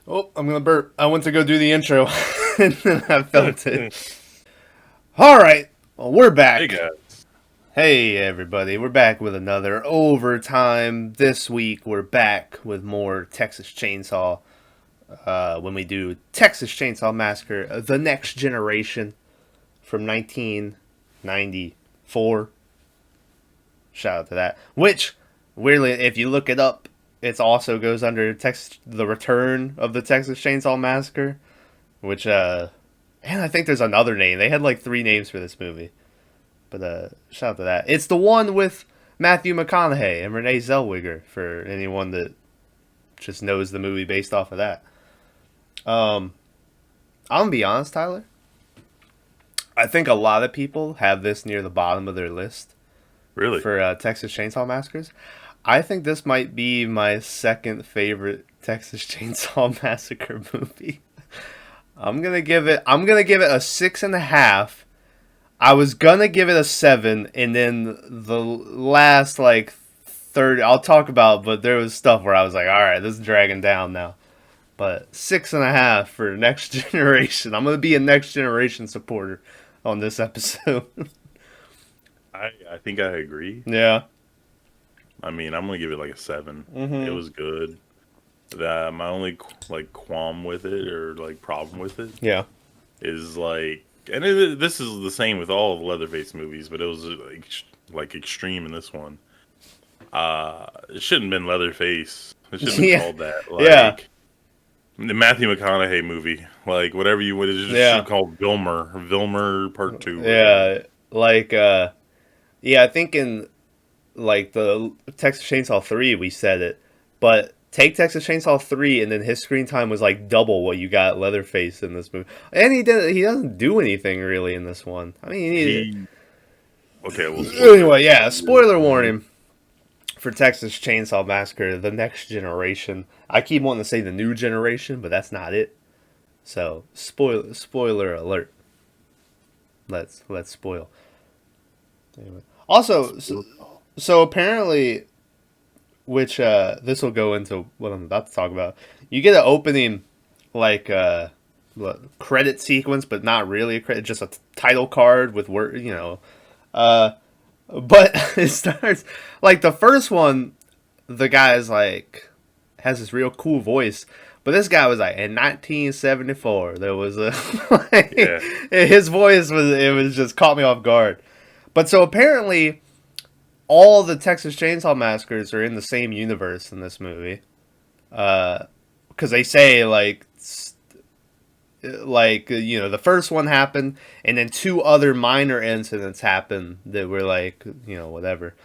Oh, I'm gonna burp. I went to go do the intro, and then I felt it. All right, well, we're Hey back. guys. Hey, everybody, we're back with another overtime. This week, we're back with more Texas Chainsaw. When we do Texas Chainsaw Massacre, The Next Generation from 1994. Shout out to that. Which, weirdly, if you look it up, it also goes under The Return of the Texas Chainsaw Massacre. Which, and I think there's another name. They had like three names for this movie. But shout out to that. It's the one with Matthew McConaughey and Renee Zellweger, for anyone that just knows the movie based off of that. I'm gonna be honest, Tyler. I think a lot of people have this near the bottom of their list Really? for Texas Chainsaw Massacres. I think this might be my second favorite Texas Chainsaw Massacre movie. I'm gonna give it a 6.5. I was gonna give it a 7, and then the last like third I'll talk about, but there was stuff where I was like, all right, this is dragging down now. But 6.5 for Next Generation. I'm gonna be a Next Generation supporter on this episode. I think I agree. Yeah. I mean, I'm gonna give it like a 7. It Mm-hmm. was good. My only like qualm with it or like problem with it Yeah. is like, and this is the same with all of the Leatherface movies, but it was like extreme in this one. It shouldn't have been Leatherface. It should have been Yeah. called that. Yeah. Like the Matthew McConaughey movie, like whatever you would, it just should Yeah. have called Vilmer Part 2. Yeah. Like yeah, I think in like the Texas Chainsaw 3 we said it, but take Texas Chainsaw 3 and then his screen time was like double what you got Leatherface in this movie. And he doesn't do anything really in this one. I mean, Okay, well, anyway, yeah, spoiler warning for Texas Chainsaw Massacre: The Next Generation. I keep wanting to say the new generation, but that's not it. So, spoiler alert. Let's spoil. Anyway. Also, so apparently, which this will go into what I'm about to talk about. You get an opening like credit sequence, but not really a credit, just a title card with word, but it starts like the first one. The guy's like has this real cool voice, but this guy was like in 1974. There was a like, yeah. his voice was just caught me off guard. But so apparently all the Texas Chainsaw Massacres are in the same universe in this movie. Because they say the first one happened, and then two other minor incidents happened that were like whatever.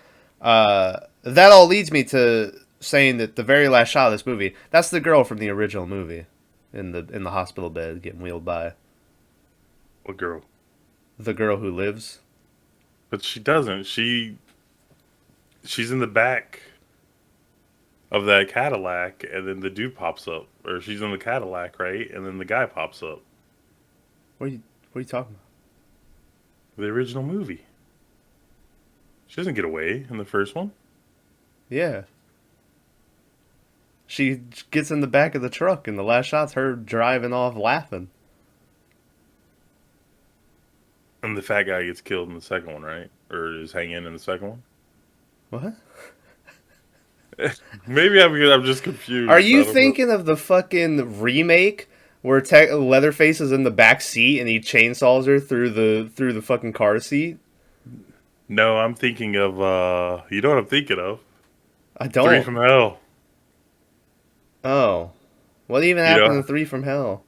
That all leads me to saying that the very last shot of this movie, that's the girl from the original movie, in the hospital bed getting wheeled by. What girl? The girl who lives. But she doesn't. She's in the back of that Cadillac, and then the dude pops up, or she's in the Cadillac, right? And then the guy pops up. What are you talking about? The original movie. She doesn't get away in the first one. Yeah. She gets in the back of the truck, and the last shot's her driving off laughing. And the fat guy gets killed in the second one, right? Or is hanging in the second one? What? Maybe I'm just confused. Are I you don't know. thinking of the fucking remake where Leatherface is in the back seat and he chainsaws her through the fucking car seat? No, I'm thinking of, you know what I'm thinking of? I Three don't. from Hell. Oh. What even You happened know, to Three from Hell?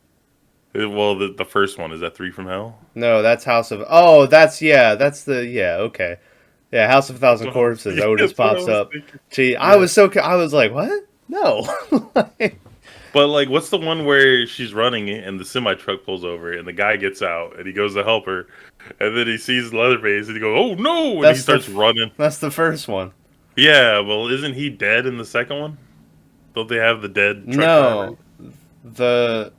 well, the first one, is that Three from Hell? No, that's House of... Oh, that's the... Yeah, okay. Yeah, House of a Thousand Corpses. Otis That's what I pops was up. thinking. Gee, Yeah. I was like, what? No. But like, what's the one where she's running and the semi truck pulls over and the guy gets out and he goes to help her, and then he sees Leatherface and he goes, "Oh no!" and he starts running. That's the first one. Yeah, well, isn't he dead in the second one? Don't they have the dead truck driver? No. The...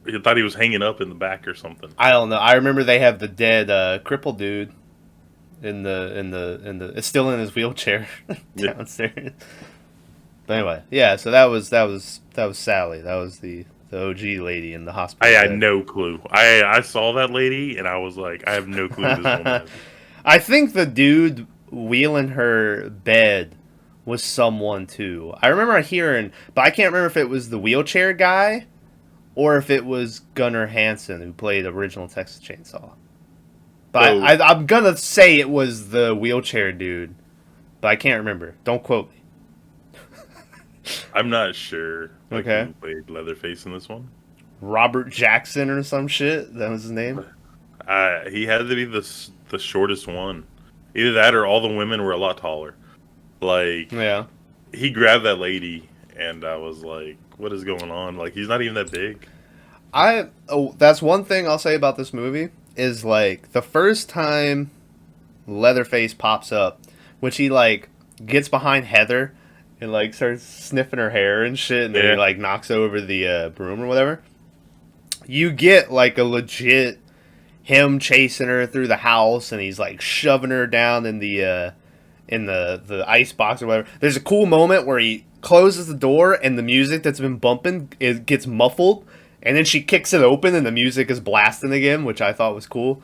I thought he was hanging up in the back or something. I don't know. I remember they have the dead crippled dude in the it's still in his wheelchair downstairs. But anyway, yeah, so that was Sally. That was the the OG lady in the hospital I had bed. no clue. I saw that lady and I was like, I have no clue who this woman is. I think the dude wheeling her bed was someone too. I remember hearing, but I can't remember if it was the wheelchair guy or if it was Gunnar Hansen who played original Texas Chainsaw. But So, I'm gonna say it was the wheelchair dude, but I can't remember. Don't quote me. I'm not sure Okay. who played Leatherface in this one. Robert Jackson or some shit. That was his name. He had to be the shortest one. Either that or all the women were a lot taller. Like, Yeah. he grabbed that lady, and I was like, what is going on? Like, he's not even that big. That's one thing I'll say about this movie is like the first time Leatherface pops up, which he like gets behind Heather and like starts sniffing her hair and shit, and then he like knocks over the broom or whatever. You get like a legit him chasing her through the house, and he's like shoving her down in the ice box or whatever. There's a cool moment where he closes the door and the music that's been bumping it gets muffled, and then she kicks it open and the music is blasting again, which I thought was cool.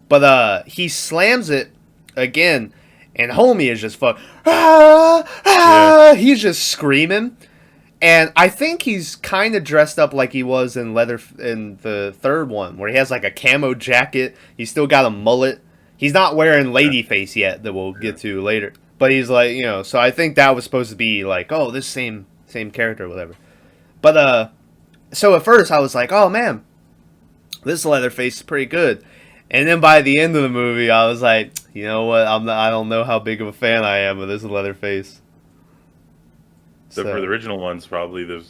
But he slams it again, and homie is just he's just screaming. And I think he's kind of dressed up like he was in the third one, where he has like a camo jacket. He's still got a mullet. He's not wearing lady face yet, that we'll get to later. But he's like, so I think that was supposed to be like, oh, this same character or whatever. But so at first I was like, oh man, this Leatherface is pretty good. And then by the end of the movie, I was like, you know what? I don't know how big of a fan I am of this Leatherface. So for the original ones, probably the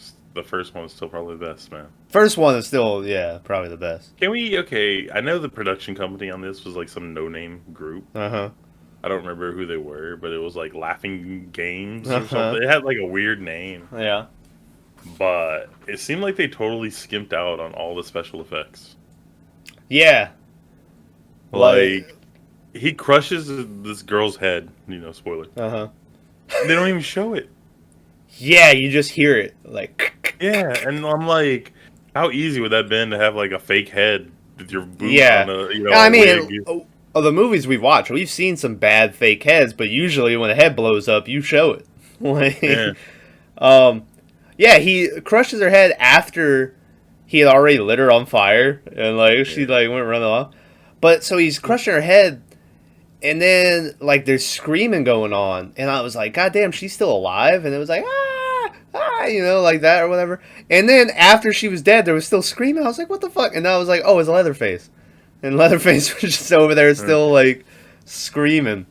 first one was still probably the best, man. First one is still, probably the best. I know the production company on this was like some no-name group. Uh-huh. I don't remember who they were, but it was like Laughing Games or something. It had like a weird name. Yeah. But it seemed like they totally skimped out on all the special effects. Yeah. Like, he crushes this girl's head, spoiler. Uh-huh. They don't even show it. Yeah, you just hear it. Like. Yeah, and I'm like, how easy would that have been to have like a fake head with your boot on a, I mean, wig? of the movies we've watched, we've seen some bad fake heads, but usually when a head blows up, you show it. He crushes her head after he had already lit her on fire, and she went running off. But so he's crushing her head, and then there's screaming going on, and I was like, God damn, she's still alive, and it was like like that or whatever. And then after she was dead, there was still screaming. I was like, what the fuck? And I was like, oh, it's Leatherface. And Leatherface was just over there still screaming.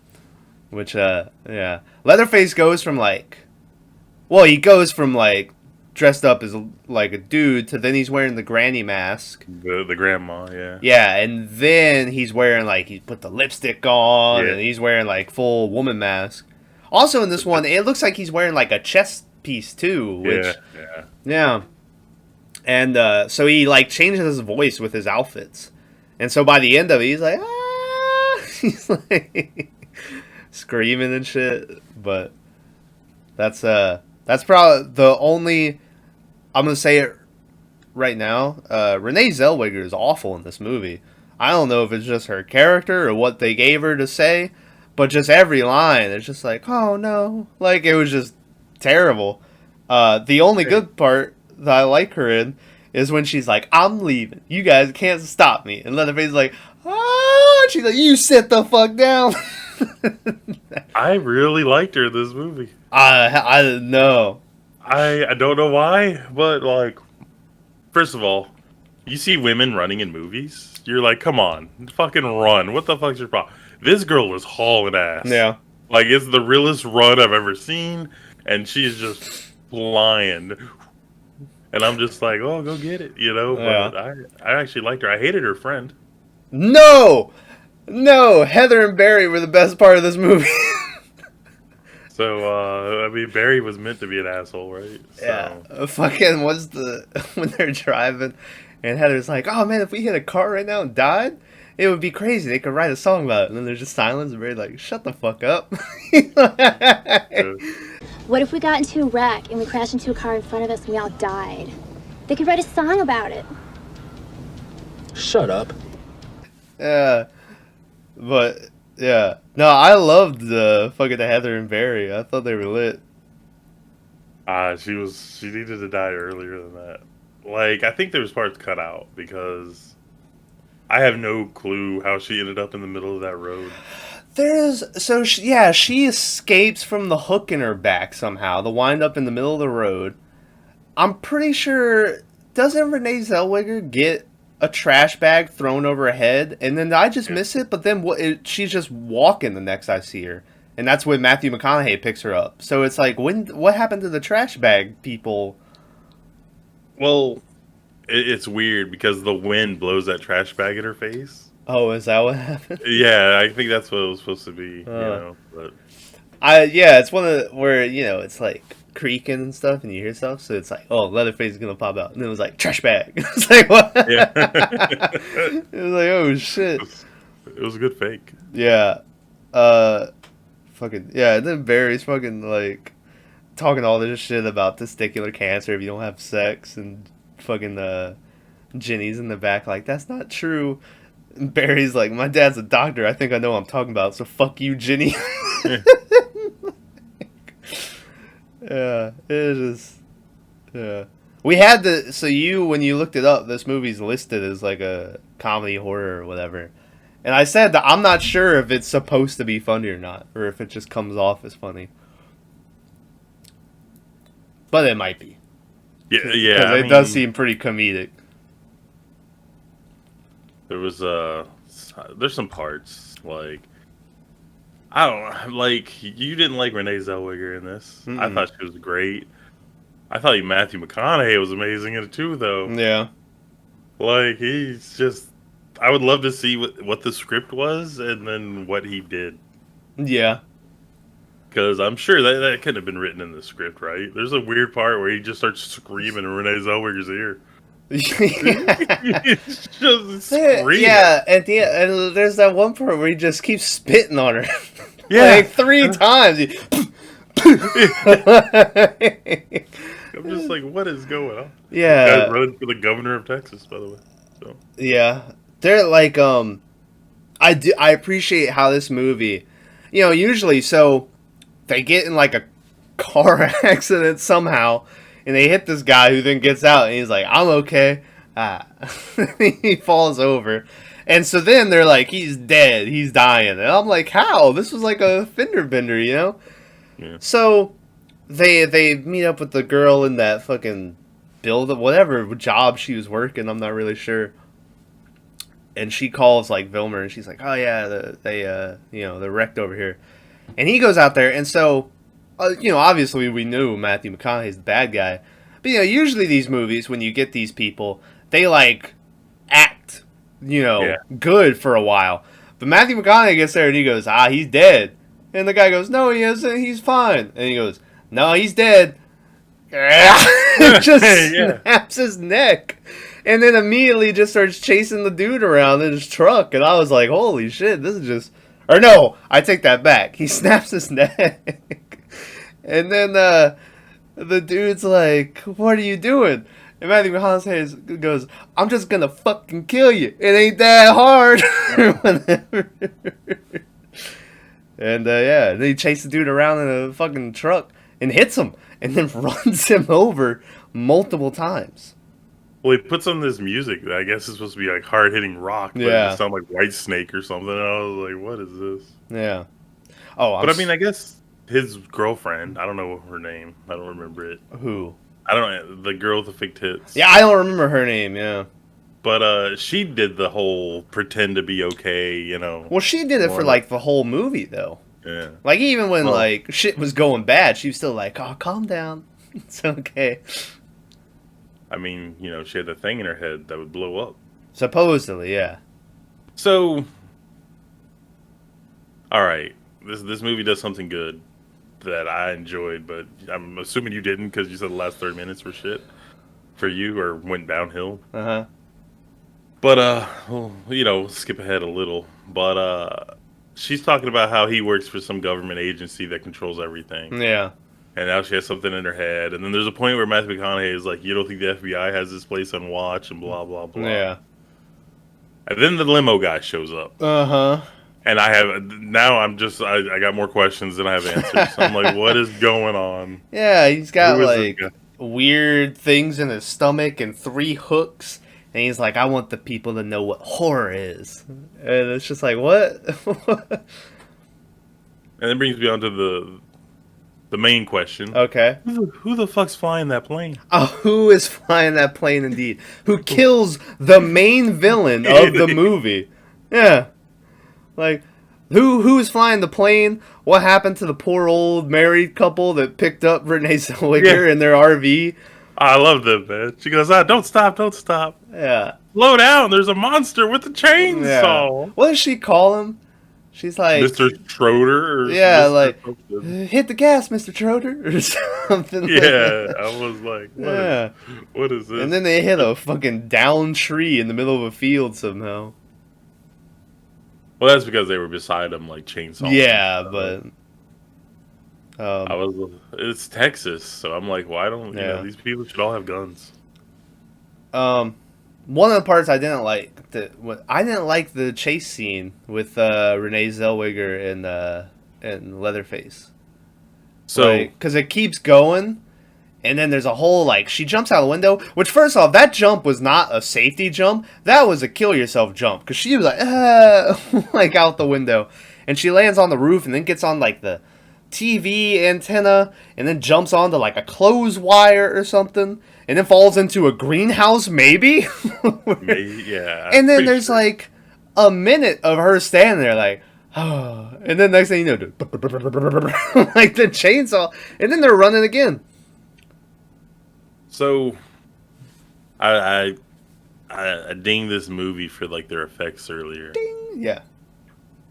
Which Leatherface goes from he goes from dressed up as a dude to then he's wearing the granny mask. The grandma, yeah. Yeah, and then he's wearing he put the lipstick on, and he's wearing full woman mask. Also in this one, it looks like he's wearing a chest piece too, which yeah. And so he changes his voice with his outfits. And so by the end of it, he's like, ah! He's screaming and shit. But that's probably the only, I'm going to say it right now, Renee Zellweger is awful in this movie. I don't know if it's just her character or what they gave her to say, but just every line, it's just oh no. It was just terrible. The only good part that I like her in is when she's like, I'm leaving. You guys can't stop me. And Leatherface is like, ah! She's like, you sit the fuck down. I really liked her in this movie. I know. I don't know why, but first of all, you see women running in movies, you're like, come on, fucking run. What the fuck's your problem? This girl was hauling ass. Yeah. It's the realest run I've ever seen, and she's just flying. And I'm just like, oh, go get it, But I actually liked her. I hated her friend. No! Heather and Barry were the best part of this movie. So, Barry was meant to be an asshole, right? So. Yeah. Fucking, when they're driving, and Heather's like, oh man, if we hit a car right now and died, it would be crazy. They could write a song about it. And then there's just silence, and Barry's like, shut the fuck up. What if we got into a wreck and we crashed into a car in front of us and we all died? They could write a song about it. Shut up. Yeah, but yeah, no, I loved the fucking Heather and Barry. I thought they were lit. She needed to die earlier than that. Like, I think there was parts cut out because I have no clue how she ended up in the middle of that road. She escapes from the hook in her back somehow. The wind up in the middle of the road. I'm pretty sure, doesn't Renee Zellweger get a trash bag thrown over her head, and then I just miss it? But then she's just walking the next I see her, and that's when Matthew McConaughey picks her up. So it's like, what happened to the trash bag people? Well, it's weird because the wind blows that trash bag in her face. Oh, is that what happened? Yeah, I think that's what it was supposed to be. But it's one of where it's like creaking and stuff, and you hear stuff, so it's like, oh, Leatherface is gonna pop out, and then it was like trash bag. It's like, what? Yeah. It was like, oh shit. It was a good fake. Yeah. Fucking yeah. And then Barry's fucking like talking all this shit about testicular cancer if you don't have sex, and fucking Jenny's in the back like, that's not true. And Barry's like, my dad's a doctor. I think I know what I'm talking about. So fuck you, Jenny. Yeah, it is. Yeah, we had the. So when you looked it up, this movie's listed as like a comedy horror or whatever. And I said that I'm not sure if it's supposed to be funny or not, or if it just comes off as funny. But it might be. Yeah. Because it does seem pretty comedic. There was there's some parts like, I don't know, like, you didn't like Renee Zellweger in this. Mm-mm. I thought she was great. I thought Matthew McConaughey was amazing in it too, though. Yeah. Like, he's just, I would love to see what the script was and then what he did. Yeah. Because I'm sure that could have been written in the script, right? There's a weird part where he just starts screaming in Renee Zellweger's ear. He's just screaming. Yeah, at the end, and there's that one part where he just keeps spitting on her. Yeah. Like 3 times. I'm just like, what is going on? Yeah. This guy's running for the governor of Texas, by the way. So. Yeah. They're like, I appreciate how this movie, usually, so they get in like a car accident somehow, and they hit this guy who then gets out, and he's like, I'm okay. He falls over. And so then they're like, he's dead. He's dying. And I'm like, how? This was like a fender bender, Yeah. So they meet up with the girl in that fucking whatever job she was working. I'm not really sure. And she calls like Vilmer, and she's like, oh yeah, they're wrecked over here. And he goes out there, and so, obviously we knew Matthew McConaughey's the bad guy. But, usually these movies, when you get these people, they, like, act, good for a while. But Matthew McConaughey gets there, and he goes, he's dead. And the guy goes, no, he isn't, he's fine. And he goes, no, he's dead. Just snaps his neck. And then immediately just starts chasing the dude around in his truck. And I was like, holy shit, this is just... Or no, I take that back. He snaps his neck. And then the dude's like, what are you doing? And Matthew McConaughey goes, I'm just gonna fucking kill you. It ain't that hard. And then he chases the dude around in a fucking truck and hits him. And then runs him over multiple times. Well, he puts on this music that I guess is supposed to be like hard-hitting rock, but it sounds like White Snake or something. And I was like, what is this? Yeah. Oh, I mean, I guess his girlfriend, I don't know her name. I don't remember it. Who? I don't know. The girl with the fake tits. Yeah, I don't remember her name, yeah. But she did the whole pretend to be okay, Well, she did it for, like, the whole movie, though. Yeah. Like, even when, like, shit was going bad, she was still like, oh, calm down. It's okay. I mean, she had that thing in her head that would blow up. Supposedly, yeah. So, all right, this movie does something good that I enjoyed, but I'm assuming you didn't because you said the last 30 minutes were shit for you or went downhill. Uh-huh. But, skip ahead a little. But she's talking about how he works for some government agency that controls everything. Yeah. and now she has something in her head. And then there's a point where Matthew McConaughey is like, "You don't think the FBI has this place on watch?" and blah blah blah. Yeah. And then the limo guy shows up. Uh-huh. And I got more questions than I have answers. I'm like, what is going on? Yeah, he's got Who is like this guy? weird things in his stomach and 3 hooks. And he's like, I want the people to know what horror is. And it's just like, what? And it brings me on to the main question. Okay. Who the fuck's flying that plane? Who is flying that plane indeed? Who kills the main villain of the movie? Yeah. Like, who's flying the plane? What happened to the poor old married couple that picked up Renee Zellweger in their RV? I love them, man. She goes, don't stop. Yeah. Slow down. There's a monster with a chainsaw. Yeah. What does she call him? She's like, Mr. Schroeder? Or yeah, Mr. like, something. hit the gas, Mr. Schroeder, or something. Yeah, like that. I was like, Yeah. what is this? And then they hit a fucking down tree in the middle of a field somehow. Well, that's because they were beside him, like, chainsaw. Yeah, but... It's Texas, so I'm like, why don't, these people should all have guns. One of the parts I didn't like, I didn't like the chase scene with Renee Zellweger and Leatherface. So, because it keeps going, and then there's a whole, like, she jumps out the window, which, first off, that jump was not a safety jump. That was a kill-yourself jump, because she was like, like, out the window. And she lands on the roof and then gets on, like, the TV antenna, and then jumps onto, like, a clothes wire or something, and then falls into a greenhouse, maybe? maybe, yeah. And then there's, like, a minute of her standing there, like, oh, and then next thing you know, like the chainsaw, and then they're running again. So, I dinged this movie for, like, their effects earlier. Ding. Yeah.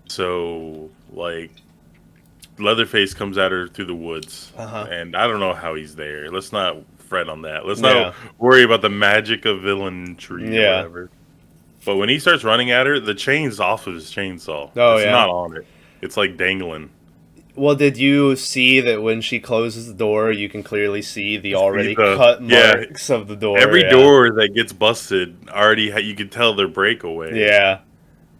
So, like, Leatherface comes at her through the woods, and I don't know how he's there. Let's not fret on that. Let's not worry about the magic of villainry or whatever. But when he starts running at her, the chain's off of his chainsaw. It's not on it. It's like dangling. Well, did you see that when she closes the door, you can clearly see the already cut marks of the door? Every door that gets busted, you can tell they're breakaways. Yeah.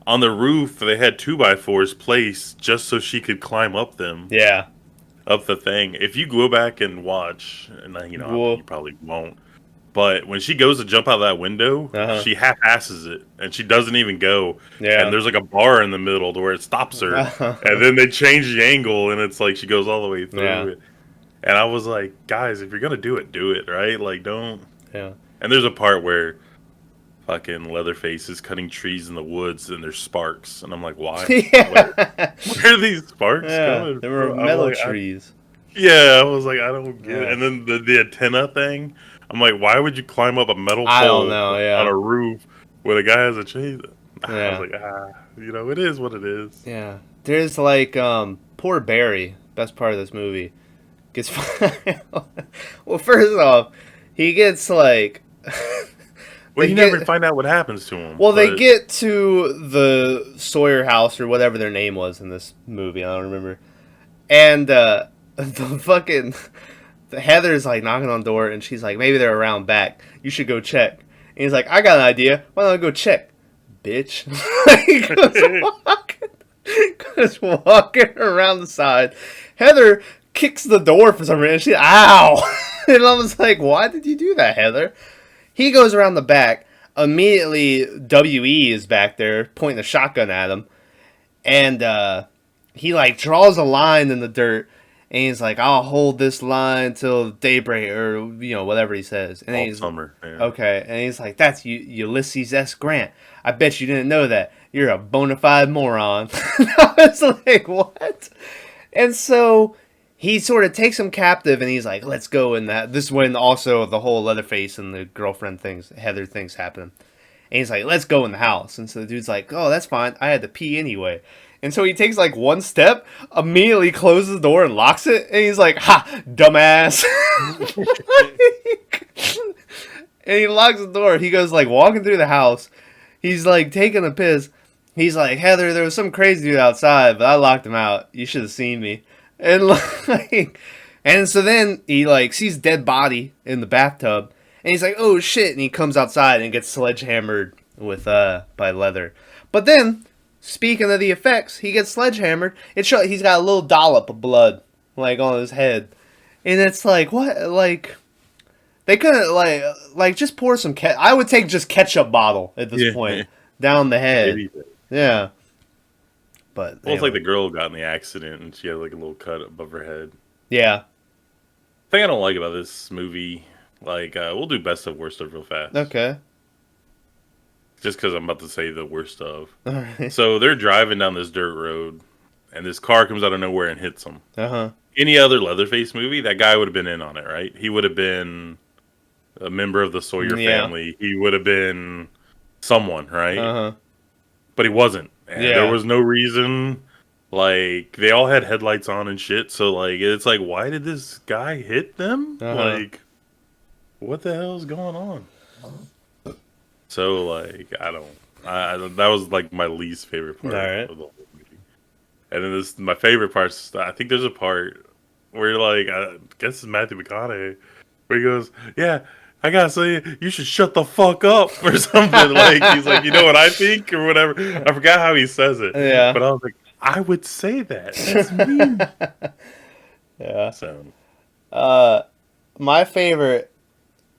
On the roof, they had 2x4s placed just so she could climb up them. Yeah. Up the thing. If you go back and watch, and you probably won't, but when she goes to jump out that window, she half-asses it, and she doesn't even go. Yeah. And there's like a bar in the middle to where it stops her, and then they change the angle, and it's like she goes all the way through it. And I was like, guys, if you're gonna do it, right? Like, don't. Yeah. And there's a part where fucking Leatherface is cutting trees in the woods, and there's sparks, and I'm like, why? Where are these sparks coming? There were metal trees. I was like, I don't get it. And then the antenna thing, I'm like, why would you climb up a metal pole on a roof when a guy has a chain? I was like, it is what it is. Yeah. There's like, poor Barry, best part of this movie, gets... Well, first off, he gets like... Well, you never find out what happens to him. Well, they get to the Sawyer house or whatever their name was in this movie. I don't remember. And the Heather's like knocking on the door, and she's like, maybe they're around back. You should go check. And he's like, I got an idea. Why don't I go check, bitch? He goes walking around the side. Heather kicks the door for some reason. She's ow! And I was like, why did you do that, Heather? He goes around the back. Immediately, W.E. is back there pointing a shotgun at him. And he, like, draws a line in the dirt. And he's like, I'll hold this line till daybreak, or, whatever he says. And all summer. Yeah. Okay. And he's like, that's Ulysses S. Grant. I bet you didn't know that. You're a bona fide moron. I was like, what? And so... he sort of takes him captive, and he's like, let's go. And this is when also the whole Leatherface and the girlfriend things, Heather things happen. And he's like, let's go in the house. And so the dude's like, oh, that's fine. I had to pee anyway. And so he takes like one step, immediately closes the door and locks it. And he's like, ha, dumbass. And he locks the door. He goes like walking through the house. He's like taking a piss. He's like, Heather, there was some crazy dude outside, but I locked him out. You should have seen me. And And so then he like sees dead body in the bathtub, and he's like, "Oh shit!" And he comes outside and gets sledgehammered with by Leather. But then, speaking of the effects, he gets sledgehammered. He's got a little dollop of blood like on his head, and it's like what like. They couldn't like just pour some I would take just ketchup bottle at this point down the head. Anything. Yeah. But Well, it's like the girl got in the accident and she had like a little cut above her head. yeah. Thing I don't like about this movie, like we'll do best of worst of real fast. Okay. Just because I'm about to say the worst of. All right. So they're driving down this dirt road, and this car comes out of nowhere and hits them. Uh-huh. Any other Leatherface movie, that guy would have been in on it, right? He would have been a member of the Sawyer family. He would have been someone, right? Uh-huh. But he wasn't. And there was no reason. Like, they all had headlights on and shit. So, like, it's like, why did this guy hit them? Like, what the hell is going on? So, like, that was, like, my least favorite part of the whole movie. And then my favorite part, I think there's a part where, like, I guess it's Matthew McConaughey, where he goes, yeah, I gotta say, you should shut the fuck up or something. Like, he's like, you know what I think or whatever. I forgot how he says it. Yeah. But I was like, I would say that. That's mean. Yeah. So. My favorite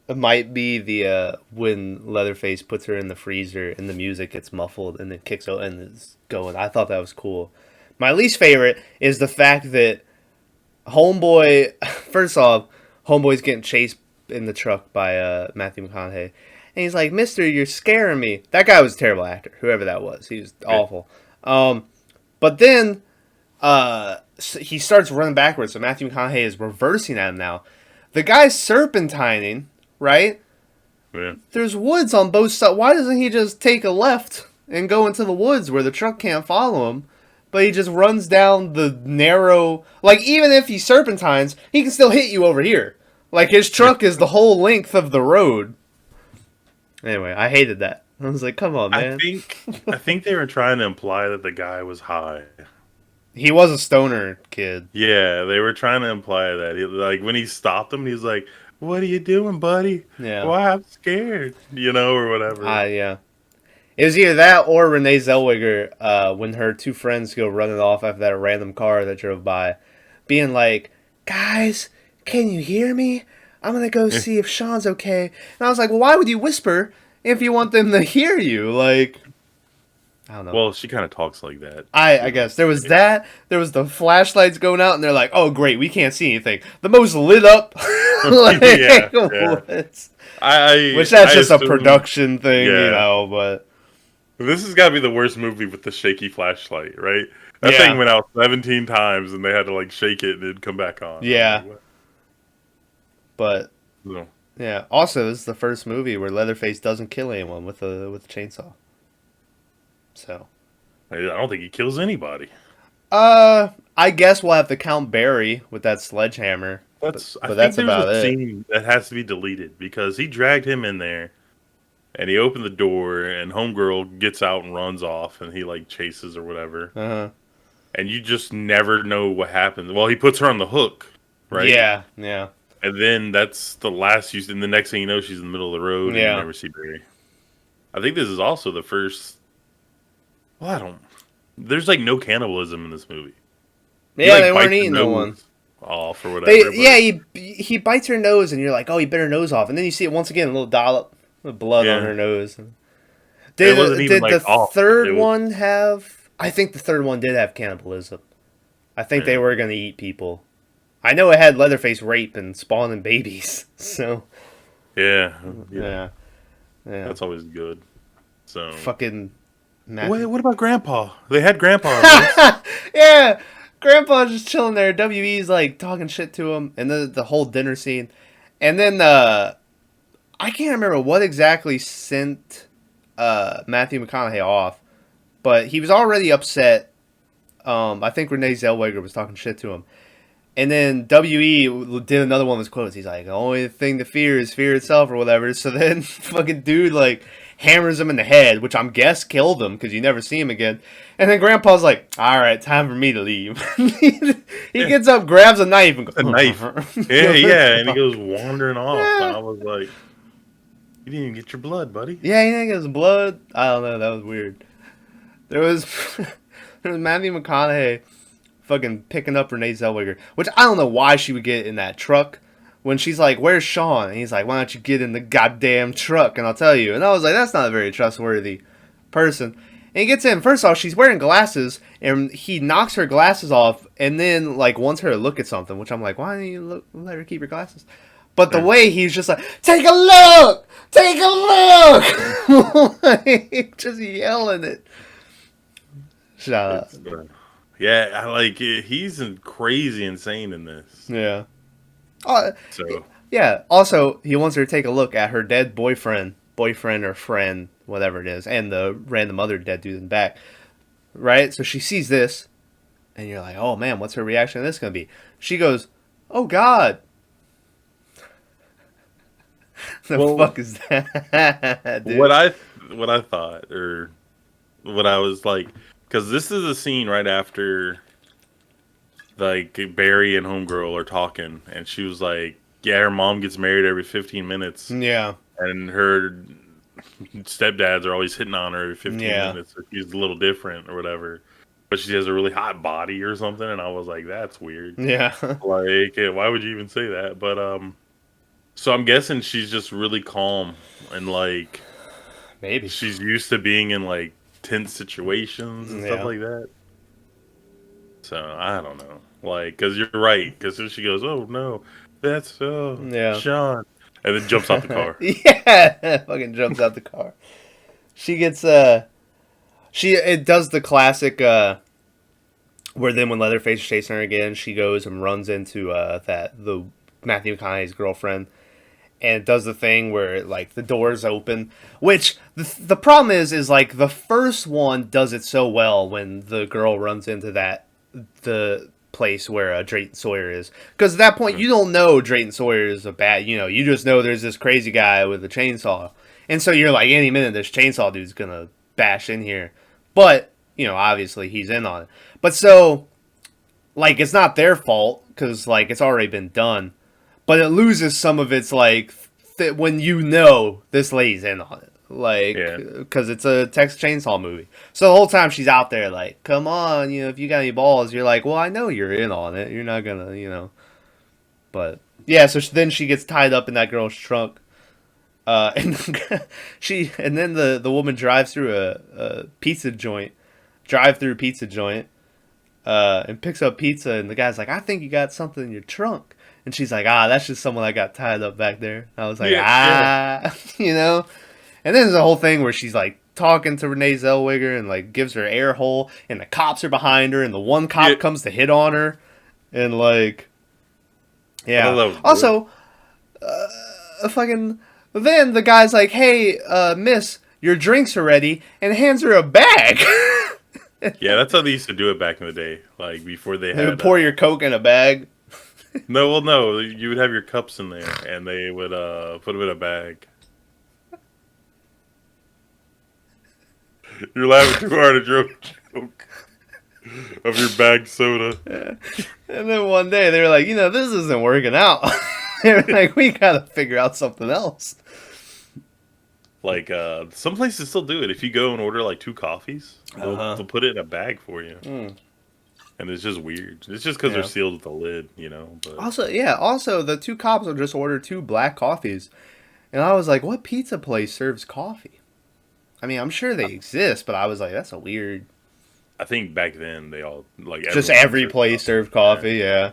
might be the when Leatherface puts her in the freezer and the music gets muffled and then kicks out and is going. I thought that was cool. My least favorite is the fact that Homeboy, first off, Homeboy's getting chased in the truck by Matthew McConaughey. And he's like, "Mister, you're scaring me." That guy was a terrible actor, whoever that was. He was awful. But then he starts running backwards, so Matthew McConaughey is reversing at him now. The guy's serpentining, right? Yeah. There's woods on both sides. Why doesn't he just take a left and go into the woods where the truck can't follow him? But he just runs down the narrow... Like, even if he serpentines, he can still hit you over here. Like, his truck is the whole length of the road. Anyway, I hated that. I was like, come on, man. I think they were trying to imply that the guy was high. He was a stoner kid. Yeah, they were trying to imply that. Like, when he stopped him, he's like, "What are you doing, buddy?" Yeah. "Why, I'm scared," or whatever. Yeah. It was either that or Renee Zellweger when her two friends go running off after that random car that drove by, being like, "Guys, can you hear me? I'm going to go see if Sean's okay." And I was like, well, why would you whisper if you want them to hear you? Like, I don't know. Well, she kind of talks like that. I guess. There was that. There was the flashlights going out, and they're like, oh, great, we can't see anything. The most lit up. Like, woods. Which that's just a production thing, but... This has got to be the worst movie with the shaky flashlight, right? That thing went out 17 times, and they had to, like, shake it, and it'd come back on. Yeah. But, No. yeah. Also, this is the first movie where Leatherface doesn't kill anyone with a chainsaw. So. I don't think he kills anybody. I guess we'll have to count Barry with that sledgehammer. I but think that's there's about a it. scene that has to be deleted because he dragged him in there, and he opened the door, and Homegirl gets out and runs off, and he like chases or whatever. Uh-huh. And you just never know what happens. Well, he puts her on the hook, right? Yeah, yeah. And then that's the last use. And the next thing you know, she's in the middle of the road, and you never see Barry. I think this is also the first. Well, there's like no cannibalism in this movie. Yeah, they weren't eating no one off or whatever. He bites her nose, and you're like, oh, he bit her nose off, and then you see it once again, a little dollop of blood on her nose. Did the third one have? I think the third one did have cannibalism. I think they were going to eat people. I know it had Leatherface rape and spawning babies. So. Yeah. That's always good. So. Fucking. Wait, what about Grandpa? They had Grandpa. Yeah, Grandpa's just chilling there. WE's like talking shit to him, and then the whole dinner scene, and then I can't remember what exactly sent Matthew McConaughey off, but he was already upset. I think Renee Zellweger was talking shit to him, And then WE did another one of his quotes. He's like, the only thing to fear is fear itself or whatever. So then fucking dude like hammers him in the head, which I'm guess killed him because you never see him again. And then Grandpa's like, all right, time for me to leave. He gets up, grabs a knife, and goes, A knife. Yeah, and he goes wandering off. Yeah. And I was like, you didn't even get your blood, buddy. Yeah, he didn't get his blood. I don't know. That was weird. There was Matthew McConaughey fucking picking up Renee Zellweger, which I don't know why she would get in that truck when she's like, where's Sean? And he's like, why don't you get in the goddamn truck and I'll tell you. And I was like, that's not a very trustworthy person. And he gets in. First off, she's wearing glasses, and he knocks her glasses off and then like wants her to look at something, which I'm like, why don't you let her keep her glasses? But the way he's just like, take a look! Take a look! Like, just yelling it. Shut up. Yeah, I like he's crazy insane in this. Yeah. So Yeah. Also, he wants her to take a look at her dead boyfriend or friend, whatever it is, and the random other dead dude in the back. Right? So she sees this, and you're like, oh man, what's her reaction to this going to be? She goes, oh God. The fuck is that, dude? what I thought, or what I was like, because this is a scene right after, like, Barry and Homegirl are talking, and she was like, yeah, her mom gets married every 15 minutes. Yeah. And her stepdads are always hitting on her every 15 minutes. So she's a little different or whatever. But she has a really hot body or something, and I was like, that's weird. Yeah. Like, why would you even say that? But, so I'm guessing she's just really calm and, like, Maybe. she's used to being in, like, tense situations and stuff like that. So, I don't know. Like, because you're right. Because then she goes, oh, no, that's Sean. And then jumps out the car. Yeah. Fucking jumps out the car. She gets, it does the classic, where then when Leatherface is chasing her again, she goes and runs into, the Matthew McConaughey's girlfriend. And it does the thing where, like, the doors open. Which, the problem is, like, the first one does it so well when the girl runs into the place where Drayton Sawyer is. Because at that point, you don't know Drayton Sawyer is a bad, you just know there's this crazy guy with a chainsaw. And so you're like, any minute, this chainsaw dude's gonna bash in here. But, obviously, he's in on it. But so, like, it's not their fault, because, like, it's already been done. But it loses some of its, like, when this lady's in on it. Like, because it's a Texas Chainsaw movie. So the whole time she's out there, like, come on, if you got any balls, you're like, well, I know you're in on it. You're not gonna, But, yeah, so then she gets tied up in that girl's trunk. And then the woman drives through a pizza joint, drive-through pizza joint, and picks up pizza, and the guy's like, I think you got something in your trunk. And she's like, that's just someone that got tied up back there. I was like, And then there's a whole thing where she's like talking to Renee Zellweger and like gives her air hole, and the cops are behind her, and the one cop comes to hit on her, and like, Also, then the guy's like, hey, miss, your drinks are ready, and hands her a bag. Yeah, that's how they used to do it back in the day. Like, before they would pour your Coke in a bag. No, you would have your cups in there, and they would put them in a bag. You're laughing too hard at your own joke of your bagged soda. Yeah. And then one day they were like, this isn't working out. They were like, we gotta figure out something else. Like, some places still do it. If you go and order like 2 coffees, they'll put it in a bag for you. And it's just weird. It's just because they're sealed with a lid, But... Also, the 2 cops will just order 2 black coffees. And I was like, what pizza place serves coffee? I mean, I'm sure they exist, but I was like, that's a weird... I think back then they all, like... Just every place served coffee, yeah.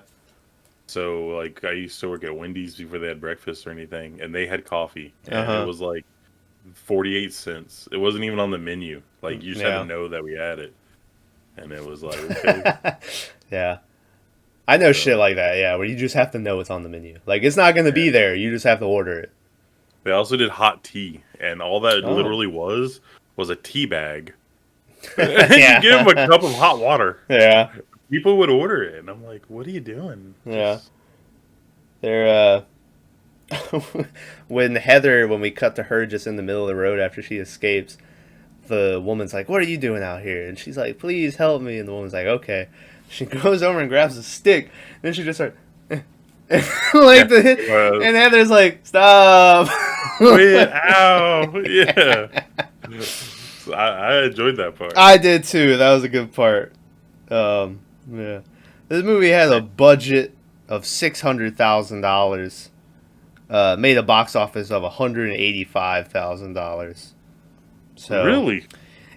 So, like, I used to work at Wendy's before they had breakfast or anything, and they had coffee. And it was like 48 cents. It wasn't even on the menu. Like, you just had to know that we had it. And it was like, okay. Yeah. I know shit like that, yeah, where you just have to know it's on the menu. Like, it's not going to be there. You just have to order it. They also did hot tea. And all that literally was a tea bag. You give them a cup of hot water. Yeah. people would order it, and I'm like, "What are you doing?" Yeah. They're when we cut to her just in the middle of the road after she escapes, the woman's like, "What are you doing out here?" And she's like, "Please help me." And the woman's like, "Okay." She goes over and grabs a stick. Then she just starts like and Heather's like, "Stop!" Wait, ow, yeah. I enjoyed that part. I did too. That was a good part. Yeah, this movie had a budget of $600,000. Made a box office of $185,000. So Really?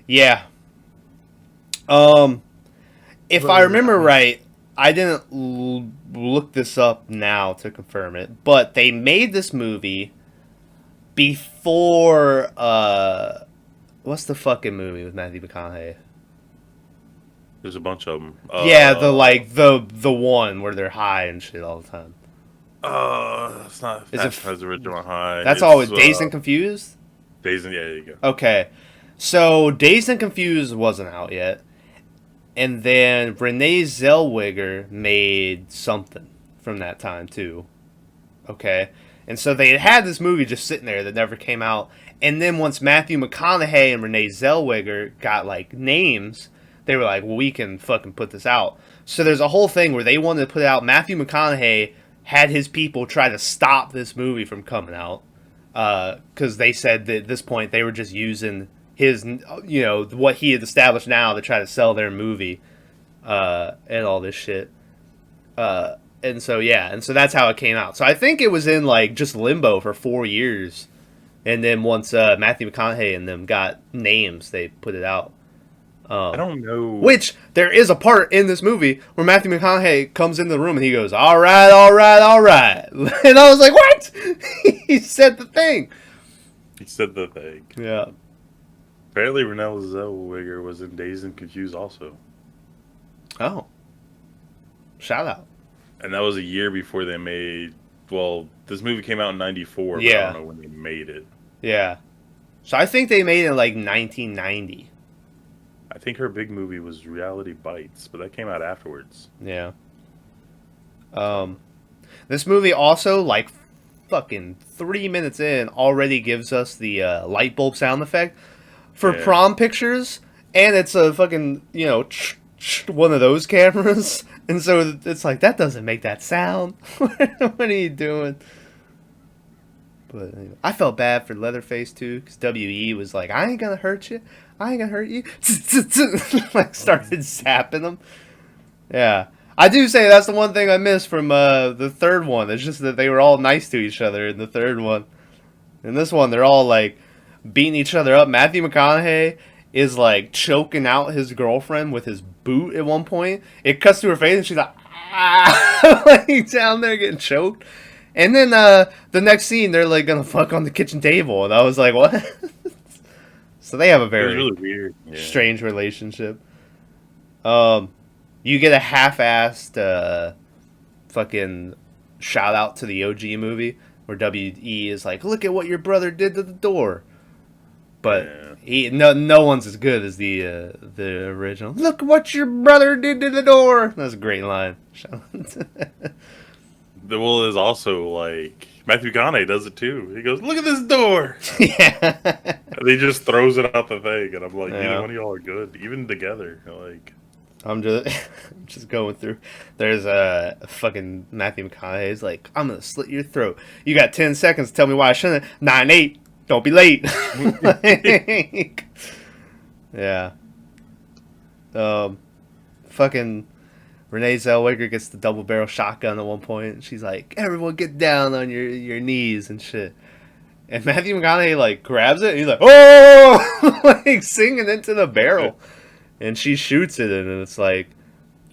yeah. If I remember right, I didn't look this up now to confirm it, but they made this movie before what's the fucking movie with Matthew McConaughey? There's a bunch of them. Yeah, the one where they're high and shit all the time. It's not. Is it Fast Original High. That's all with Dazed and Confused? Dazed and, yeah, there you go. Okay. So Dazed and Confused wasn't out yet. And then Renee Zellweger made something from that time too. Okay. And so they had this movie just sitting there that never came out. And then once Matthew McConaughey and Renee Zellweger got like names, they were like, well, we can fucking put this out. So there's a whole thing where they wanted to put it out. Matthew McConaughey had his people try to stop this movie from coming out. Because they said that at this point they were just using his, what he had established now to try to sell their movie, and all this shit. And so that's how it came out. So I think it was in like just limbo for 4 years, and then once Matthew McConaughey and them got names, they put it out. I don't know. Which there is a part in this movie where Matthew McConaughey comes into the room and he goes, "All right, all right, all right," and I was like, "What?" He said the thing. He said the thing. Yeah. Apparently, Renee Zellweger was in Dazed and Confused also. Oh. Shout out. And that was a year before they made. Well, this movie came out in '94, but Yeah. I don't know when they made it. Yeah. So I think they made it in like 1990. I think her big movie was Reality Bites, but that came out afterwards. Yeah. This movie also, like, fucking 3 minutes in, already gives us the light bulb sound effect for prom pictures, and it's a fucking, one of those cameras, and so it's like, that doesn't make that sound. What are you doing? But anyway, I felt bad for Leatherface too, because WE was like, "I ain't gonna hurt you, I ain't gonna hurt you," like started zapping them. Yeah, I do say that's the one thing I miss from the third one. It's just that they were all nice to each other in the third one. In this one, they're all like beating each other up. Matthew McConaughey is like choking out his girlfriend with his boot at one point. It cuts to her face and she's like, "Ah," like down there getting choked. And then the next scene, they're like gonna fuck on the kitchen table, and I was like, "What?" So they have a very really weird, strange relationship. You get a half-assed fucking shout out to the OG movie where WE is like, "Look at what your brother did to the door," but no one's as good as the original. "Look what your brother did to the door." That's a great line. Well, there's also like Matthew McConaughey does it too. He goes, "Look at this door." Yeah. And he just throws it out the thing, and I'm like, neither one of y'all are good, even together. Like, I'm just going through. There's a fucking Matthew McConaughey's like, "I'm gonna slit your throat. You got 10 seconds to tell me why I shouldn't." 9-8. Don't be late. Like, yeah. Fucking Renee Zellweger gets the double barrel shotgun at one point. And she's like, "Everyone get down on your knees and shit." And Matthew McConaughey like grabs it and he's like, "Oh!" like singing into the barrel. And she shoots it and it's like,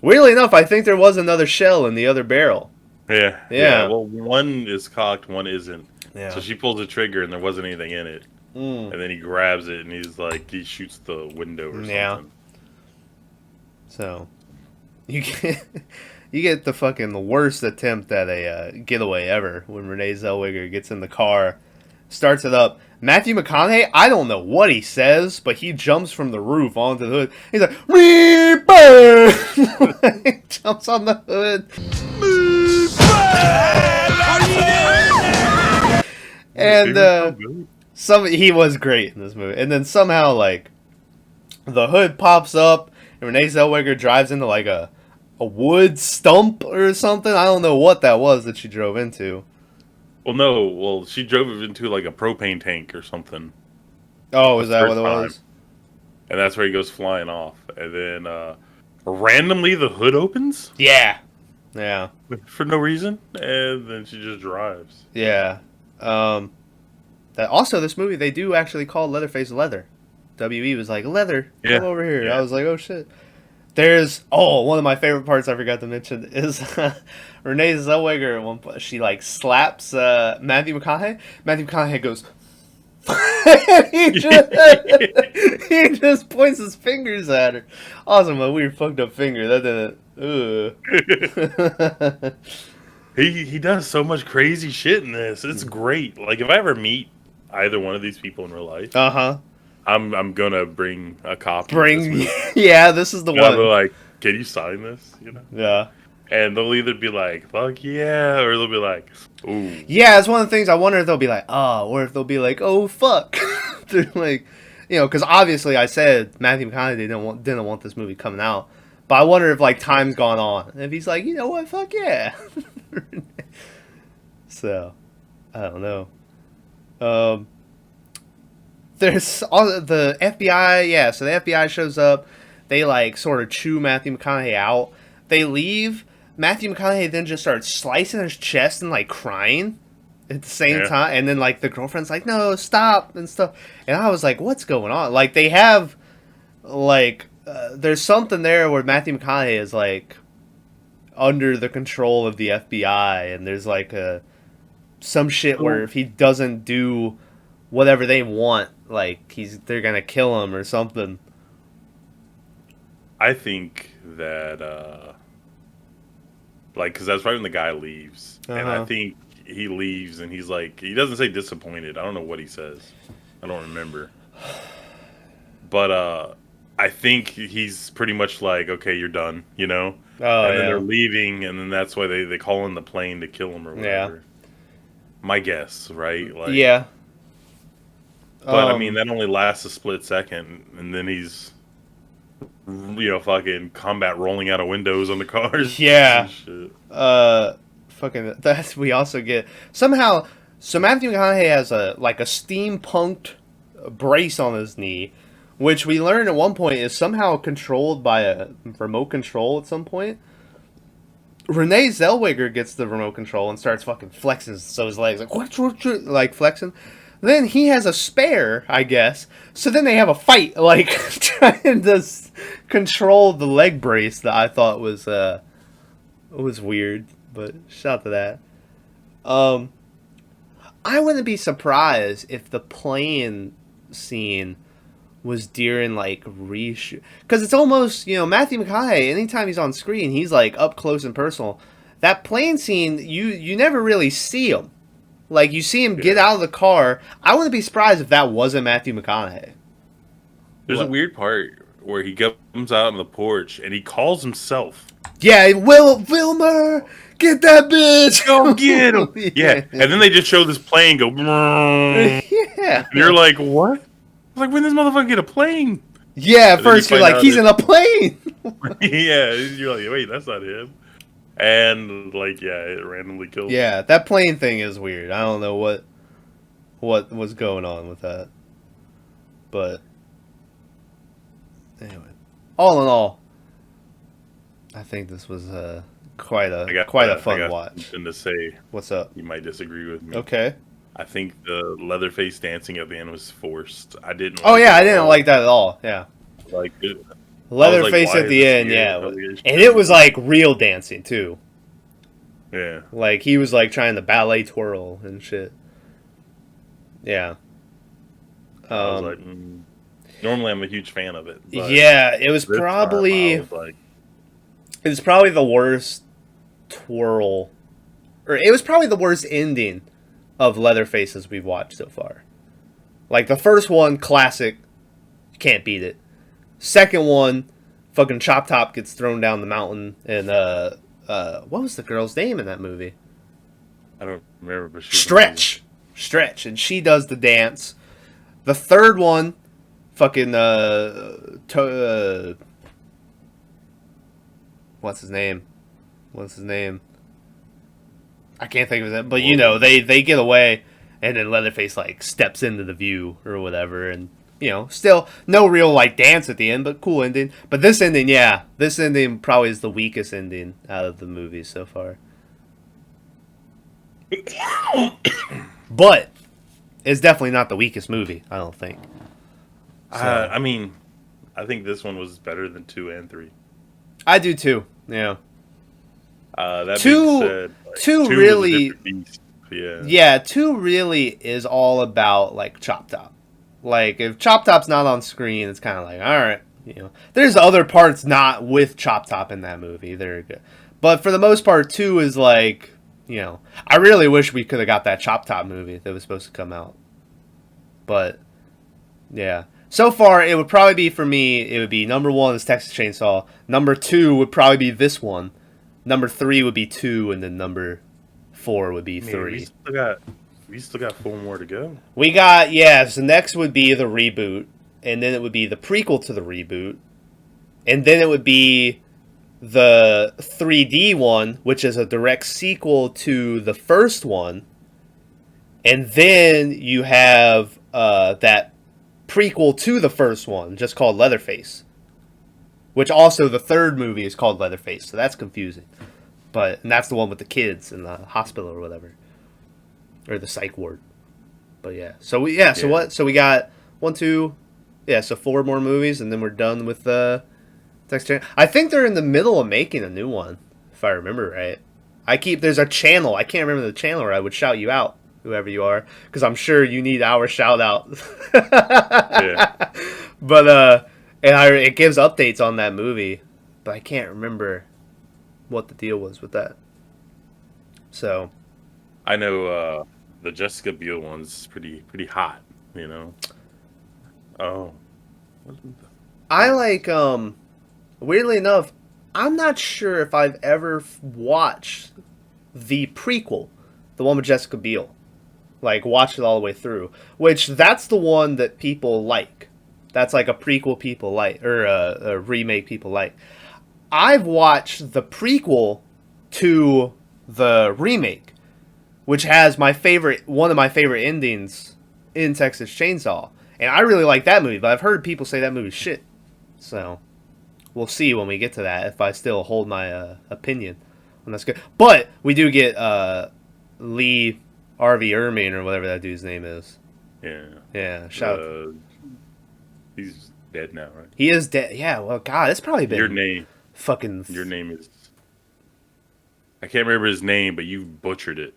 weirdly enough, I think there was another shell in the other barrel. Yeah. Well, one is cocked, one isn't. Yeah. So she pulls the trigger and there wasn't anything in it. Mm. And then he grabs it and he's like, he shoots the window or something. Yeah. So you get the fucking worst attempt at a getaway ever when Renee Zellweger gets in the car starts it up. Matthew McConaughey, I don't know what he says, but he jumps from the roof onto the hood. He's like, "Reaper!" He jumps on the hood. And he was great in this movie. And then somehow, like, the hood pops up, and Renee Zellweger drives into, like, a wood stump or something. I don't know what that was that she drove into. Well, no. Well, she drove it into, like, a propane tank or something. Oh, is that what it was? And that's where he goes flying off. And then, randomly, the hood opens? Yeah. Yeah. For no reason. And then she just drives. Yeah. That also, this movie, they do actually call Leatherface Leather. W.E. was like, Leather, come over here. Yeah. I was like, oh, shit. There's, one of my favorite parts I forgot to mention is Renee Zellweger at one point, she, like, slaps Matthew McConaughey. Matthew McConaughey goes, he just points his fingers at her. Awesome, a weird fucked up finger. That didn't, He does so much crazy shit in this. It's great. Like, if I ever meet either one of these people in real life, I'm gonna bring a copy. Yeah, this is the one. I'll be like, can you sign this? You know? Yeah. And they'll either be like, fuck yeah, or they'll be like, ooh. Yeah, it's one of the things I wonder if they'll be like, oh, or if they'll be like, oh, fuck. They're like, because obviously I said Matthew McConaughey didn't want this movie coming out. But I wonder if, like, time's gone on. And if he's like, you know what, fuck yeah. So, I don't know. There's all the FBI, yeah, so the FBI shows up. They, like, sort of chew Matthew McConaughey out. They leave. Matthew McConaughey then just starts slicing his chest and, like, crying at the same time. And then, like, the girlfriend's like, no, stop, and stuff. And I was like, what's going on? Like, they have, like, there's something there where Matthew McConaughey is, like, under the control of the FBI. And there's, like, some shit where if he doesn't do whatever they want, like, they're gonna kill him or something. I think that, like, because that's right when the guy leaves. And I think he leaves and he's like, he doesn't say disappointed. I don't know what he says. I don't remember. But I think he's pretty much like, okay, you're done, you know? And then they're leaving, and then that's why they call in the plane to kill him or whatever. Yeah. My guess, right? Like, yeah. But, I mean, that only lasts a split second, and then he's, fucking combat rolling out of windows on the cars. Yeah. Shit. We also get, somehow, so Matthew McConaughey has a steampunked brace on his knee, which we learn at one point is somehow controlled by a remote control at some point. Renee Zellweger gets the remote control and starts fucking flexing, so his legs like flexing. Then he has a spare, I guess. So then they have a fight, like trying to control the leg brace that I thought was weird, but shout out to that. I wouldn't be surprised if the plane scene was during like reshoot, because it's almost, Matthew McConaughey, anytime he's on screen, he's like up close and personal. That plane scene, you never really see him. Like, you see him get out of the car. I wouldn't be surprised if that wasn't Matthew McConaughey. There's a weird part where he comes out on the porch and he calls himself. Yeah, Wilmer, get that bitch. Go get him. Yeah, and then they just show this plane go. Yeah. And you're like, what? Like, when does this motherfucker get a plane? Yeah, at first you're like, he's in a plane. Yeah, you're like, wait, that's not him. And, like, yeah, it randomly kills him. Yeah, that plane thing is weird. I don't know what was going on with that. But, anyway. All in all, I think this was quite a fun watch. Something to say. What's up? You might disagree with me. Okay. I think the Leatherface dancing at the end was forced. I didn't. I didn't like that at all. Yeah. Like Leatherface at the end, yeah, and it was like real dancing too. Yeah. Like he was like trying to ballet twirl and shit. Yeah. I was like, normally I'm a huge fan of it. Yeah, it was probably. It was probably the worst twirl, or it was probably the worst ending of Leatherface's we've watched so far. Like, the first one, classic, can't beat it. Second one, fucking Chop Top gets thrown down the mountain, and what was the girl's name in that movie? I don't remember, but Stretch, and she does the dance. The third one, fucking what's his name? I can't think of it, but they get away, and then Leatherface like steps into the view or whatever, and still no real like dance at the end, but cool ending. But this ending probably is the weakest ending out of the movies so far. But it's definitely not the weakest movie, I don't think. So, I mean, I think this one was better than 2 and 3. I do too. Yeah. That two, being said, like, two 2 really, was a different beast. Yeah. Yeah, 2 really is all about like Chop Top. Like if Chop Top's not on screen, it's kind of like, all right, There's other parts not with Chop Top in that movie. They're good, but for the most part, 2 is like. I really wish we could have got that Chop Top movie that was supposed to come out. But, yeah. So far, it would probably be, for me, it would be number 1 is Texas Chainsaw. Number 2 would probably be this one. Number 3 would be 2, and then number 4 would be 3. We still got 4 more to go. We got, so next would be the reboot, and then it would be the prequel to the reboot, and then it would be the 3D one, which is a direct sequel to the first one, and then you have that prequel to the first one, just called Leatherface, which also the third movie is called Leatherface, so that's confusing. And that's the one with the kids in the hospital or whatever, or the psych ward. But so we got 1, 2, so 4 more movies, and then we're done with the. I think they're in the middle of making a new one, if I remember right. There's a channel, I can't remember the channel where I would shout you out, whoever you are, because I'm sure you need our shout out. Yeah. But, it gives updates on that movie, but I can't remember what the deal was with that. So. I know, the Jessica Biel one's pretty hot, Oh. I like, weirdly enough, I'm not sure if I've ever watched the prequel, the one with Jessica Biel. Like, watched it all the way through. Which, that's the one that people like. That's like a prequel people like, or a remake people like. I've watched the prequel to the remake, which has one of my favorite endings in Texas Chainsaw. And I really like that movie, but I've heard people say that movie's shit. So. We'll see when we get to that if I still hold my opinion on that's good. But we do get Lee Harvey Ermine or whatever that dude's name is. Yeah. Yeah. Shout out. He's dead now, right? He is dead. Yeah. Well, God, it's probably been your name is. I can't remember his name, but you butchered it.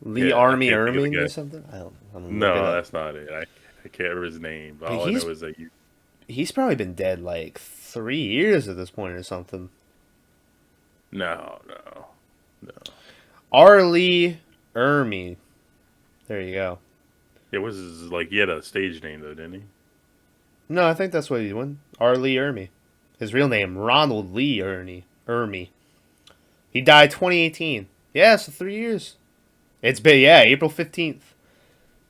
Lee Army Ermine or something. No, that's not it. I can't remember his name. But all I know is that you. He's probably been dead like 3 years at this point or something. No. R. Lee Ermine. There you go. It was he had a stage name though, didn't he? No, I think that's what he went. R. Lee Ermine. His real name, Ronald Lee Ermine. He died 2018. Yeah, so 3 years. It's been, April 15th.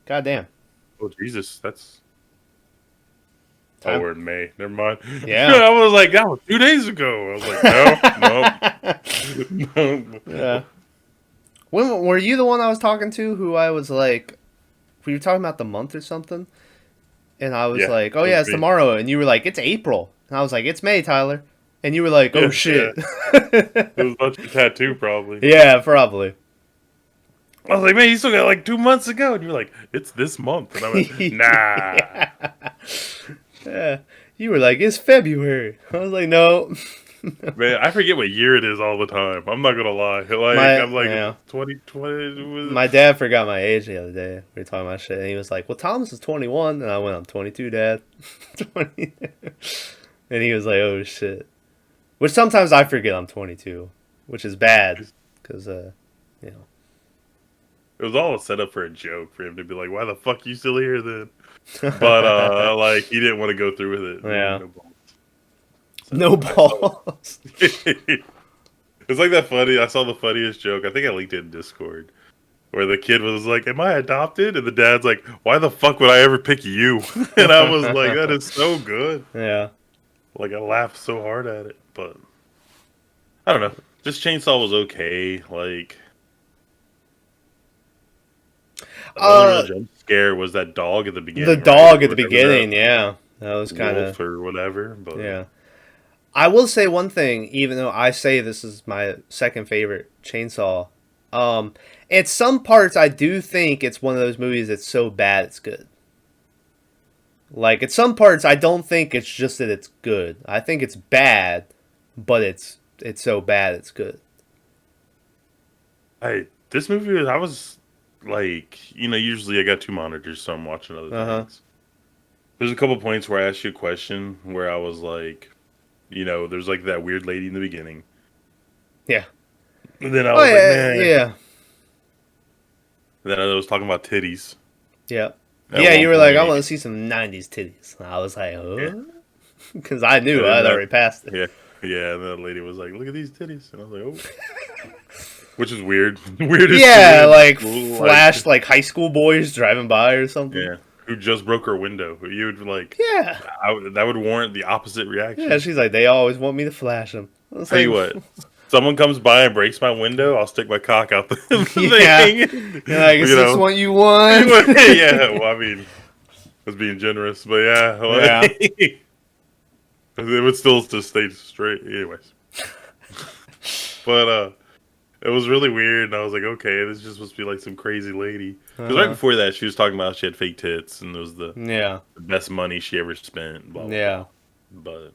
God damn. Oh, Jesus, that's... Time. Oh, we're in May. Never mind. Yeah. I was like, that was 2 days ago. I was like, no. Yeah. When were you the one I was talking to who I was like, we were talking about the month or something? And I was like, oh, yeah, it's tomorrow. And you were like, it's April. And I was like, it's May, Tyler. And you were like, oh, shit. Yeah. It was about your tattoo, probably. Yeah, probably. I was like, man, you still got like 2 months ago. And you were like, it's this month. And I went, nah. Yeah. You were like, it's February. I was like, no. Man, I forget what year it is all the time. I'm not going to lie. I'm like, 2020. My dad forgot my age the other day. We were talking about shit. And he was like, well, Thomas is 21. And I went, I'm 22, Dad. 20. And he was like, oh, shit. Which sometimes I forget I'm 22. Which is bad. Because, it was all a setup for a joke for him to be like, "Why the fuck you still here then?" But like he didn't want to go through with it. Yeah. No balls. No balls. It's like that funny. I saw the funniest joke. I think I linked it in Discord, where the kid was like, "Am I adopted?" And the dad's like, "Why the fuck would I ever pick you?" And I was like, "That is so good." Yeah. Like I laughed so hard at it, but I don't know. Just Chainsaw was okay. Like the only real jump scare was that dog at the beginning. The dog at the beginning, yeah. That was kind of or whatever. But yeah. I will say one thing, even though I say this is my second favorite Chainsaw. At some parts, I do think it's one of those movies that's so bad it's good. Like, at some parts, I don't think it's just that it's good. I think it's bad, but it's so bad it's good. This movie, I was like, usually I got two monitors, so I'm watching other things. There's a couple points where I asked you a question where I was like, there's like that weird lady in the beginning. Yeah. And then I was like, man. Yeah. Then I was talking about titties. Yeah. At Yeah, one you were like, I point. want to see some 90s titties. And I was like, oh? Because I knew I'd already passed it. Yeah, and the lady was like, look at these titties. And I was like, oh. Which is weird. Weirdest Yeah, like school, flashed like high school boys driving by or something. Yeah. Who just broke her window. You would like... Yeah. that would warrant the opposite reaction. Yeah, she's like, they always want me to flash them. Tell you what. Someone comes by and breaks my window, I'll stick my cock out the yeah. thing. You're like, is this what you want? Yeah, well, I mean, I was being generous, but yeah. Like, it would still just stay straight. Anyways. But it was really weird, and I was like, okay, this is just supposed to be like some crazy lady. Because right before that, she was talking about she had fake tits, and it was the best money she ever spent. Blah, blah, blah. But...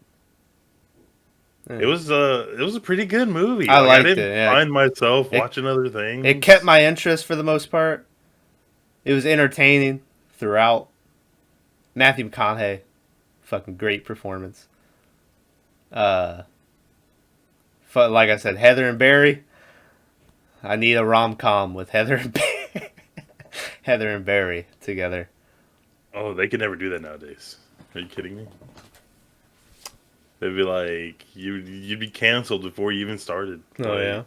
It was a pretty good movie. I liked didn't find myself watching other things. It kept my interest for the most part. It was entertaining throughout. Matthew McConaughey, fucking great performance. Like I said, Heather and Barry. I need a rom-com with Heather and Barry. Heather and Barry together. Oh, they could never do that nowadays. Are you kidding me? They'd be like, you'd be canceled before you even started. Oh, like, yeah.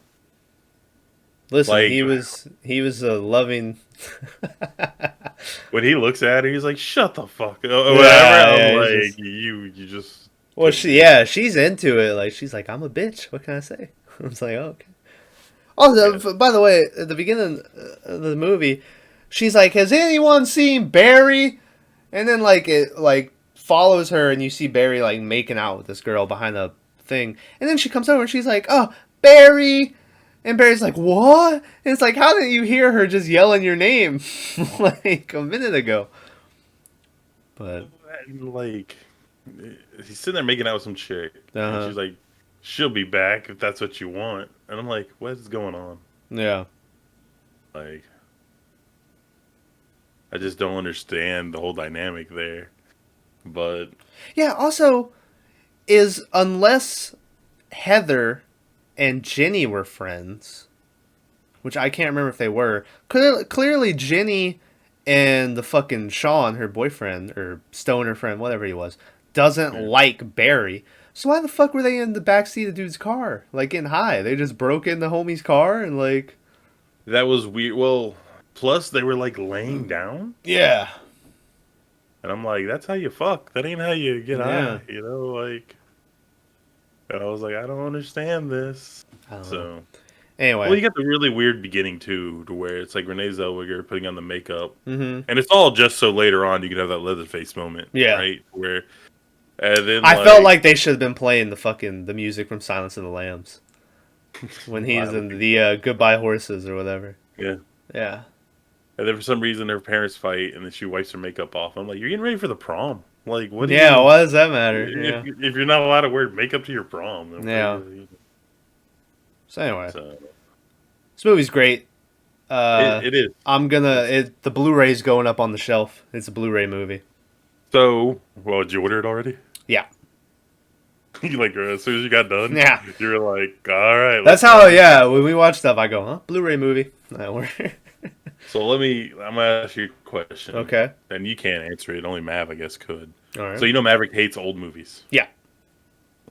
Listen, like, he was a loving... when he looks at her, he's like, shut the fuck up. I'm like, just... you just... Well, she's into it. Like, she's like, I'm a bitch. What can I say? I was like, oh, okay. Also, by the way, at the beginning of the movie, she's like, has anyone seen Barry? And then, it follows her, and you see Barry, making out with this girl behind the thing. And then she comes over, and she's like, oh, Barry! And Barry's like, what? And it's like, how didn't you hear her just yelling your name, a minute ago? But... he's sitting there making out with some chick. And she's like, she'll be back if that's what you want. And I'm like, what is going on? Yeah. I just don't understand the whole dynamic there. But... yeah, also, unless Heather and Jenny were friends, which I can't remember if they were, clearly Jenny and the fucking Sean, her boyfriend, or stoner friend, whatever he was, doesn't like Barry. So why the fuck were they in the backseat of dude's car, getting high? They just broke in the homie's car and That was weird. Well, plus they were laying down. Yeah. And I'm like, that's how you fuck. That ain't how you get high. And I was like, I don't understand this. So anyway. Well, you got the really weird beginning too, to where it's like Renee Zellweger putting on the makeup. Mm-hmm. And it's all just so later on you can have that Leatherface moment. Yeah. Right? Where and then I felt like they should have been playing the music from Silence of the Lambs. When he's in the Goodbye Horses or whatever. Yeah. Yeah. And then for some reason their parents fight and then she wipes her makeup off. I'm like, you're getting ready for the prom. What? What does that matter? If you're not allowed to wear makeup to your prom. Then So anyway, this movie's great. It is. The Blu-ray's going up on the shelf. It's a Blu-ray movie. So, did you order it already? Yeah. You as soon as you got done? Yeah. You were like, all right. That's how, when we watch stuff, I go, huh? Blu-ray movie. So I'm gonna ask you a question. Okay. And you can't answer it. Only Mav, I guess, could. All right. So you know Maverick hates old movies. Yeah.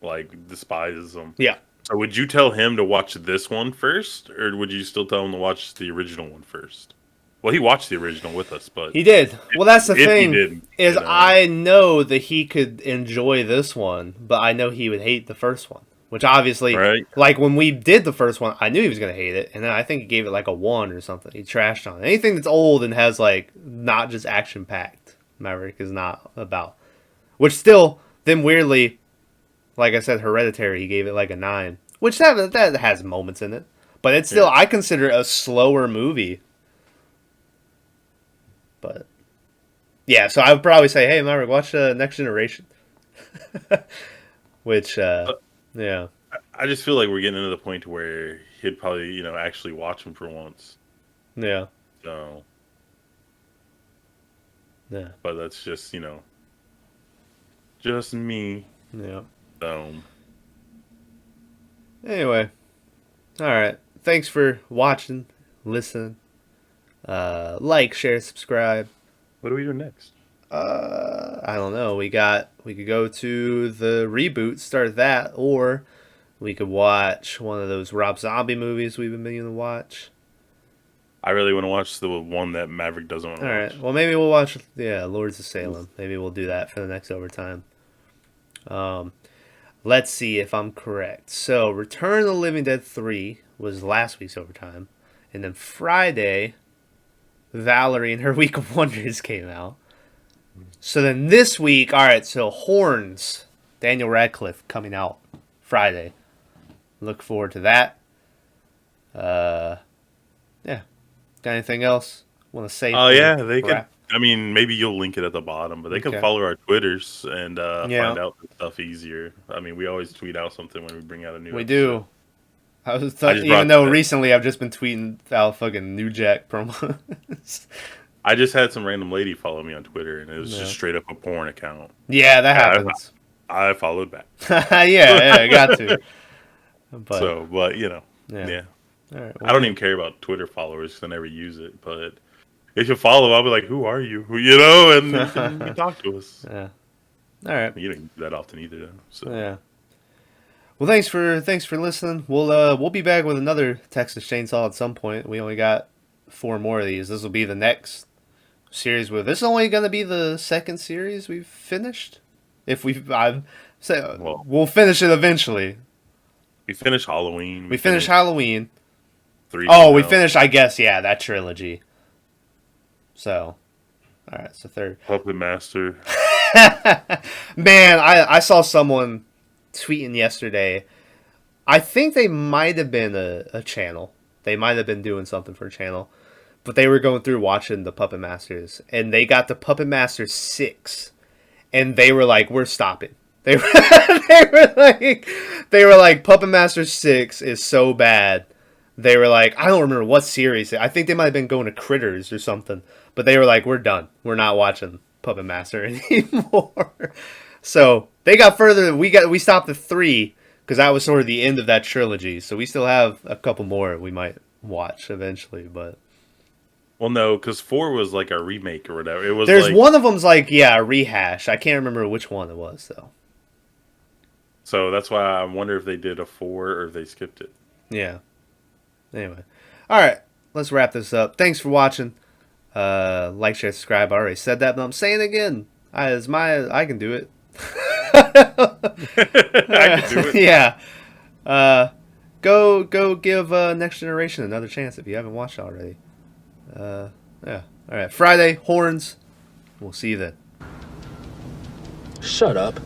Like despises them. Yeah. So would you tell him to watch this one first, or would you still tell him to watch the original one first? Well, he watched the original with us, but He did. Well, that's the if he thing. didn't, Is you know. I know that he could enjoy this one, but I know he would hate the first one. Which obviously, Right. like when we did the first one, I knew he was gonna hate it, and then I think he gave it like a 1 or something. He trashed on it. Anything that's old and has like not just action packed. Maverick is not about. Which still, then weirdly, like I said, Hereditary, he gave it like a 9, which that has moments in it, but it's still I consider it a slower movie. But yeah, so I would probably say, hey Maverick, watch Next Generation. Which yeah. I just feel like we're getting into the point where he'd probably, actually watch them for once. Yeah. So, Yeah. but that's just, just me. Yeah. So, Anyway. Alright. Thanks for watching, listening. Like, share, subscribe. what are we doing next? I don't know. We could go to the reboot, start that, or we could watch one of those Rob Zombie movies we've been meaning to watch. I really want to watch the one that Maverick doesn't want to All watch. right. Well, maybe we'll watch Lords of Salem. Maybe we'll do that for the next overtime. Let's see if I'm correct. So, Return of the Living Dead 3 was last week's overtime, and then Friday, Valerie and Her Week of Wonders came out. So then this week, all right, so Horns, Daniel Radcliffe coming out Friday. Look forward to that. Yeah. Got anything else? Want to say? Oh, yeah, they could. wrap? I mean, maybe you'll link it at the bottom, but they Okay. can follow our Twitters and Yeah. find out the stuff easier. I mean, we always tweet out something when we bring out a new We episode. do. I was I just even brought though that. recently I've just been tweeting out fucking New Jack promos. I just had some random lady follow me on Twitter, and it was Yeah. just straight up a porn account. Yeah, that Yeah, happens. I followed back. yeah, I got to. But But yeah. yeah. All right, I don't even care about Twitter followers because I never use it. But if you follow, I'll be like, "Who are you?" And you can talk to us. Yeah. All right. You don't do that often either, though. So Yeah. Well, thanks for listening. We'll be back with another Texas Chainsaw at some point. We only got 4 more of these. This will be the next series. This is only going to be the second series we've finished. We'll finish it eventually. we finished Halloween. We finished Halloween. 3. Oh, we finished, I guess, that trilogy. So, all right, so third. Puppet Master. Man, I saw someone tweeting yesterday. I think they might have been a channel. They might have been doing something for a channel. But they were going through watching the Puppet Masters. And they got the Puppet Master 6. And they were like, we're stopping. They were like, Puppet Master 6 is so bad. They were like, I don't remember what series. I think they might have been going to Critters or something. But they were like, we're done. We're not watching Puppet Master anymore. So they got further. We stopped at 3 because that was sort of the end of that trilogy. So we still have a couple more we might watch eventually. But Well, no, because 4 was like a remake or whatever. It was there's like, one of them's like a rehash. I can't remember which one it was though. So that's why I wonder if they did a 4 or if they skipped it. Yeah. Anyway, all right. Let's wrap this up. Thanks for watching. Like, share, subscribe. I already said that, but I'm saying it again. I can do it. I could do it. Yeah. Go give Next Generation another chance if you haven't watched it already. Yeah. All right. Friday, Horns. We'll see you then. Shut up.